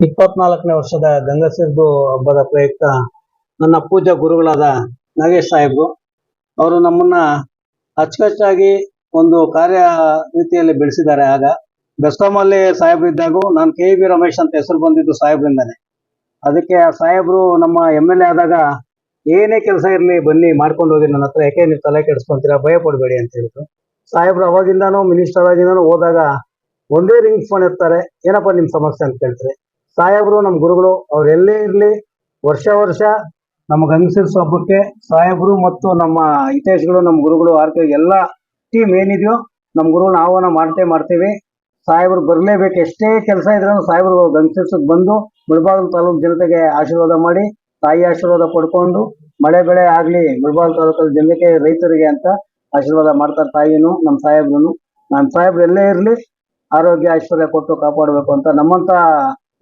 24ನೇ ವರ್ಷದ ಗಂಗಸಿರ್ದು ಹಬ್ಬದ ಪ್ರಯುಕ್ತ ನನ್ನ ಪೂಜ್ಯ ಗುರುಗಳಾದ ನಾಗೇಶ್ ಸಾಹೇಬ್ರು ಅವರು ನಮ್ಮನ್ನ ಅಚ್ಚುಕಟ್ಟಾಗಿ ಒಂದು ಕಾರ್ಯ ರೀತಿಯಲ್ಲಿ ಬೆಳೆಸಿದ್ದಾರೆ. ಆಗ ಬೆಸ್ಕಾಮಲ್ಲಿ ಸಾಹೇಬ್ರು ಇದ್ದಾಗೂ ನಾನು KV ರಮೇಶ್ ಅಂತ ಹೆಸರು ಬಂದಿದ್ದು ಸಾಹೇಬ್ರಿಂದಾನೆ. ಅದಕ್ಕೆ ಆ ಸಾಹೇಬ್ರು ನಮ್ಮ MLA ಆದಾಗ ಏನೇ ಕೆಲಸ ಇರಲಿ ಬನ್ನಿ ಮಾಡ್ಕೊಂಡು ಹೋಗಿ ನನ್ನ ಹತ್ರ, ಯಾಕೆ ನೀವು ತಲೆ ಕೆಡಿಸ್ಕೊಂತೀರಾ, ಭಯ ಪಡಬೇಡಿ ಅಂತ ಹೇಳಿದ್ರು. ಸಾಹೇಬ್ರು ಅವಾಗಿಂದಾನು ಮಿನಿಸ್ಟರ್ ಆಗಿಂದಾನು ಹೋದಾಗ ಒಂದೇ ರಿಂಗ್ ಫೋನ್ ಇರ್ತಾರೆ, ಏನಪ್ಪ ನಿಮ್ಮ ಸಮಸ್ಯೆ ಅಂತ ಕೇಳ್ತಾರೆ. ಸಾಹೇಬ್ರು ನಮ್ಮ ಗುರುಗಳು, ಅವ್ರು ಎಲ್ಲೇ ಇರಲಿ ವರ್ಷ ವರ್ಷ ನಮ್ಮ ಗಂಗಸಿರ್ಸು ಹಬ್ಬಕ್ಕೆ ಸಾಹೇಬ್ರು ಮತ್ತು ನಮ್ಮ ಹಿತೇಶ್ಗಳು, ನಮ್ಮ ಗುರುಗಳು, ಎಲ್ಲ ಟೀಮ್ ಏನಿದೆಯೋ ನಮ್ಮ ಗುರುಗಳನ್ನ ಆಹ್ವಾನ ಮಾಡ್ತೀವಿ. ಸಾಹೇಬ್ರು ಬರಲೇಬೇಕು, ಎಷ್ಟೇ ಕೆಲಸ ಇದ್ರೂ ಸಾಹೇಬ್ರು ಗಂಗಸಿರ್ಸಕ್ಕೆ ಬಂದು ಮುಳಬಾಗಿಲು ತಾಲೂಕು ಜನತೆಗೆ ಆಶೀರ್ವಾದ ಮಾಡಿ, ತಾಯಿ ಆಶೀರ್ವಾದ ಪಡ್ಕೊಂಡು ಮಳೆ ಬೆಳೆ ಆಗ್ಲಿ ಮುಳಬಾಗಿಲು ತಾಲೂಕಲ್ಲಿ ಜನಕ್ಕೆ, ರೈತರಿಗೆ ಅಂತ ಆಶೀರ್ವಾದ ಮಾಡ್ತಾರೆ. ತಾಯಿನು ನಮ್ಮ ಸಾಹೇಬ್ರು, ನಮ್ಮ ಸಾಹೇಬ್ರು ಎಲ್ಲೇ ಇರಲಿ ಆರೋಗ್ಯ ಐಶ್ವರ್ಯ ಕೊಟ್ಟು ಕಾಪಾಡಬೇಕು ಅಂತ ನಮ್ಮಂತ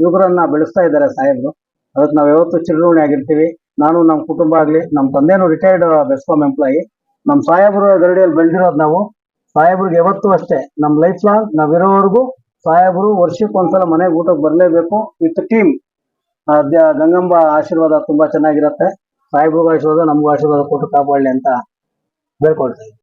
ಯುವಕರನ್ನ ಬೆಳೆಸ್ತಾ ಇದ್ದಾರೆ ಸಾಹೇಬ್ರು. ಅದಕ್ಕೆ ನಾವು ಯಾವತ್ತೂ ಚಿರಋಣಿ ಆಗಿರ್ತೀವಿ. ನಾನು ನಮ್ಮ ಕುಟುಂಬ ಆಗಲಿ, ನಮ್ಮ ತಂದೆನೂ ರಿಟೈರ್ಡ್ ಬೆಸ್ಕಾಂ ಎಂಪ್ಲಾಯಿ, ನಮ್ಮ ಸಾಹೇಬ್ರು ಗರಡಿಯಲ್ಲಿ ಬೆಳೆದಿರೋದು ನಾವು. ಸಾಹೇಬ್ರಿಗೆ ಯಾವತ್ತೂ ಅಷ್ಟೇ, ನಮ್ಮ ಲೈಫ್ ಲಾಂಗ್ ನಾವಿರೋವರೆಗೂ ಸಾಹೇಬ್ರು ವರ್ಷಕ್ಕೆ ಒಂದ್ಸಲ ಮನೆಗೆ ಊಟಕ್ಕೆ ಬರಲೇಬೇಕು ವಿತ್ ಟೀಮ್. ಗಂಗಮ್ಮ ಆಶೀರ್ವಾದ ತುಂಬಾ ಚೆನ್ನಾಗಿರುತ್ತೆ. ಸಾಹೇಬ್ರಿಗೂ ಆಶೀರ್ವಾದ, ನಮಗೂ ಆಶೀರ್ವಾದ ಕೊಟ್ಟು ಕಾಪಾಡಲಿ ಅಂತ ಬೇಡ್ಕೊಳ್ತೀವಿ.